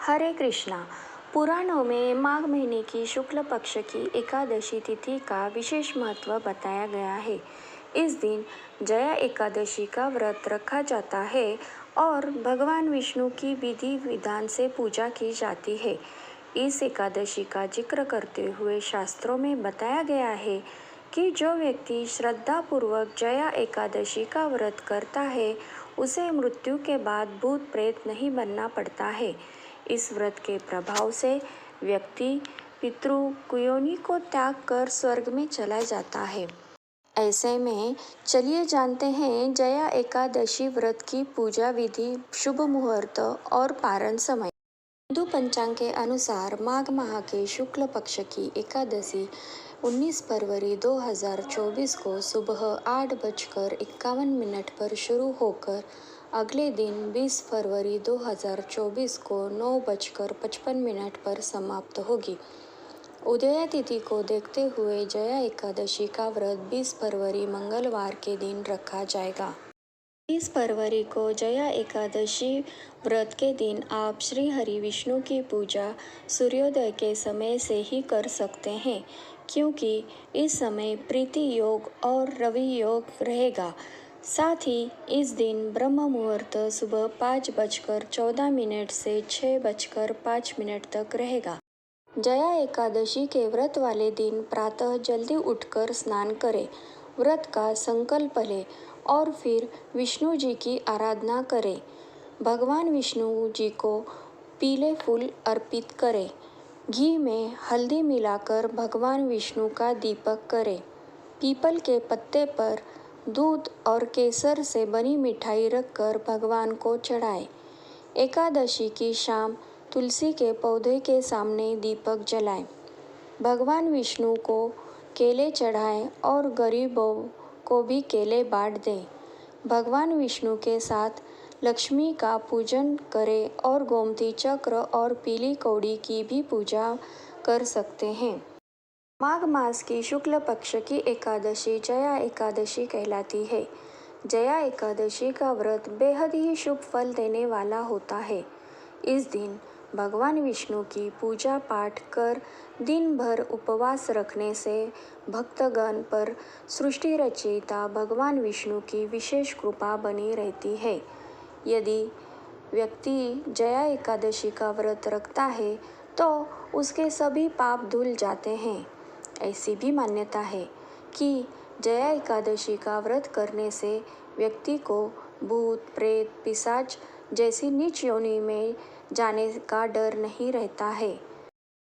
हरे कृष्णा। पुराणों में माघ महीने की शुक्ल पक्ष की एकादशी तिथि का विशेष महत्व बताया गया है। इस दिन जया एकादशी का व्रत रखा जाता है और भगवान विष्णु की विधि विधान से पूजा की जाती है। इस एकादशी का जिक्र करते हुए शास्त्रों में बताया गया है कि जो व्यक्ति श्रद्धापूर्वक जया एकादशी का व्रत करता है उसे मृत्यु के बाद भूत प्रेत नहीं बनना पड़ता है। इस व्रत के प्रभाव से व्यक्ति पितृ कुयोनि को त्याग कर स्वर्ग में चला जाता है। ऐसे में चलिए जानते हैं जया एकादशी व्रत की पूजा विधि, शुभ मुहूर्त और पारण समय। हिंदू पंचांग के अनुसार माघ माह के शुक्ल पक्ष की एकादशी 19 फरवरी 2024 को सुबह 8:51 पर शुरू होकर अगले दिन 20 फरवरी 2024 को 9:55 पर समाप्त होगी। उदया तिथि को देखते हुए जया एकादशी का व्रत 20 फरवरी मंगलवार के दिन रखा जाएगा। 20 फरवरी को जया एकादशी व्रत के दिन आप श्री हरि विष्णु की पूजा सूर्योदय के समय से ही कर सकते हैं, क्योंकि इस समय प्रीति योग और रवि योग रहेगा। साथ ही इस दिन ब्रह्म मुहूर्त सुबह 5:14 से 6:05 तक रहेगा। जया एकादशी के व्रत वाले दिन प्रातः जल्दी उठकर स्नान करें, व्रत का संकल्प लें और फिर विष्णु जी की आराधना करें। भगवान विष्णु जी को पीले फूल अर्पित करें। घी में हल्दी मिलाकर भगवान विष्णु का दीपक करें। पीपल के पत्ते पर दूध और केसर से बनी मिठाई रखकर भगवान को चढ़ाएं। एकादशी की शाम तुलसी के पौधे के सामने दीपक जलाएं। भगवान विष्णु को केले चढ़ाएं और गरीबों को भी केले बांट दें। भगवान विष्णु के साथ लक्ष्मी का पूजन करें और गोमती चक्र और पीली कौड़ी की भी पूजा कर सकते हैं। माघ मास की शुक्ल पक्ष की एकादशी जया एकादशी कहलाती है। जया एकादशी का व्रत बेहद ही शुभ फल देने वाला होता है। इस दिन भगवान विष्णु की पूजा पाठ कर दिन भर उपवास रखने से भक्तगण पर सृष्टि रचयिता भगवान विष्णु की विशेष कृपा बनी रहती है। यदि व्यक्ति जया एकादशी का व्रत रखता है तो उसके सभी पाप धुल जाते हैं। ऐसी भी मान्यता है कि जया एकादशी का व्रत करने से व्यक्ति को भूत प्रेत पिशाच जैसी नीच योनि में जाने का डर नहीं रहता है।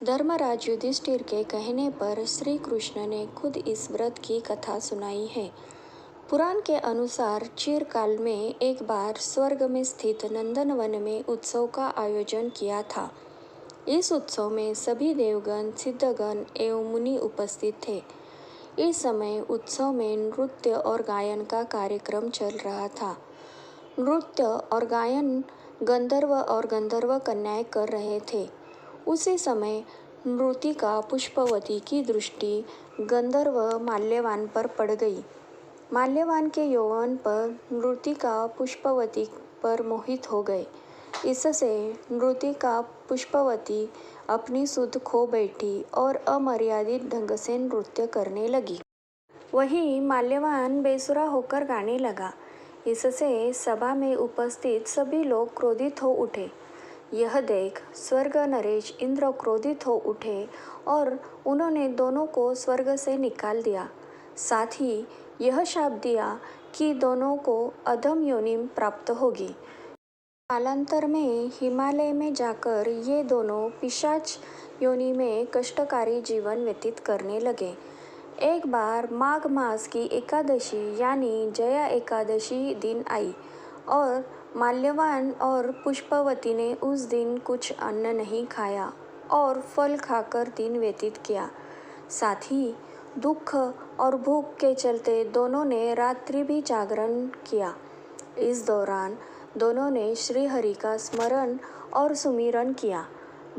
धर्मराज युधिष्ठिर के कहने पर श्री कृष्ण ने खुद इस व्रत की कथा सुनाई है। पुराण के अनुसार चिरकाल में एक बार स्वर्ग में स्थित नंदनवन में उत्सव का आयोजन किया था। इस उत्सव में सभी देवगण, सिद्धगण एवं मुनि उपस्थित थे। इस समय उत्सव में नृत्य और गायन का कार्यक्रम चल रहा था। नृत्य और गायन गंधर्व और गंधर्व कन्याएं कर रहे थे। उसी समय नृतिका पुष्पवती की दृष्टि गंधर्व माल्यवान पर पड़ गई। माल्यवान के यौवन पर नृतिका पुष्पवती पर मोहित हो गए। इससे नृतिका पुष्पवती अपनी सुध खो बैठी और अमर्यादित ढंग से नृत्य करने लगी। वहीं माल्यवान बेसुरा होकर गाने लगा। इससे सभा में उपस्थित सभी लोग क्रोधित हो उठे। यह देख स्वर्ग नरेश इंद्र क्रोधित हो उठे और उन्होंने दोनों को स्वर्ग से निकाल दिया। साथ ही यह शाप दिया कि दोनों को अधम योनि प्राप्त होगी। कालांतर में हिमालय में जाकर ये दोनों पिशाच योनि में कष्टकारी जीवन व्यतीत करने लगे। एक बार माघ मास की एकादशी यानी जया एकादशी दिन आई और माल्यवान और पुष्पवती ने उस दिन कुछ अन्न नहीं खाया और फल खाकर दिन व्यतीत किया। साथ ही दुख और भूख के चलते दोनों ने रात्रि भी जागरण किया। इस दौरान दोनों ने श्री हरि का स्मरण और सुमिरन किया।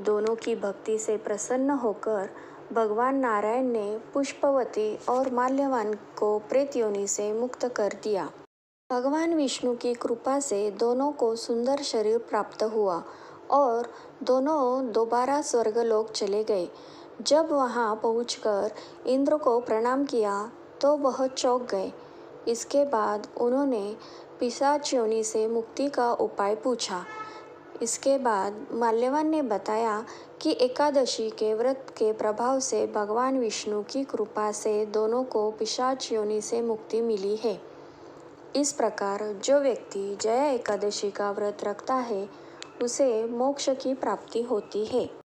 दोनों की भक्ति से प्रसन्न होकर भगवान नारायण ने पुष्पवती और माल्यवान को प्रेत योनि से मुक्त कर दिया। भगवान विष्णु की कृपा से दोनों को सुंदर शरीर प्राप्त हुआ और दोनों दोबारा स्वर्गलोक चले गए। जब वहां पहुंचकर इंद्र को प्रणाम किया तो वह चौंक गए। इसके बाद उन्होंने पिशाच योनि से मुक्ति का उपाय पूछा। इसके बाद माल्यवान ने बताया कि एकादशी के व्रत के प्रभाव से भगवान विष्णु की कृपा से दोनों को पिशाच योनि से मुक्ति मिली है। इस प्रकार जो व्यक्ति जया एकादशी का व्रत रखता है उसे मोक्ष की प्राप्ति होती है।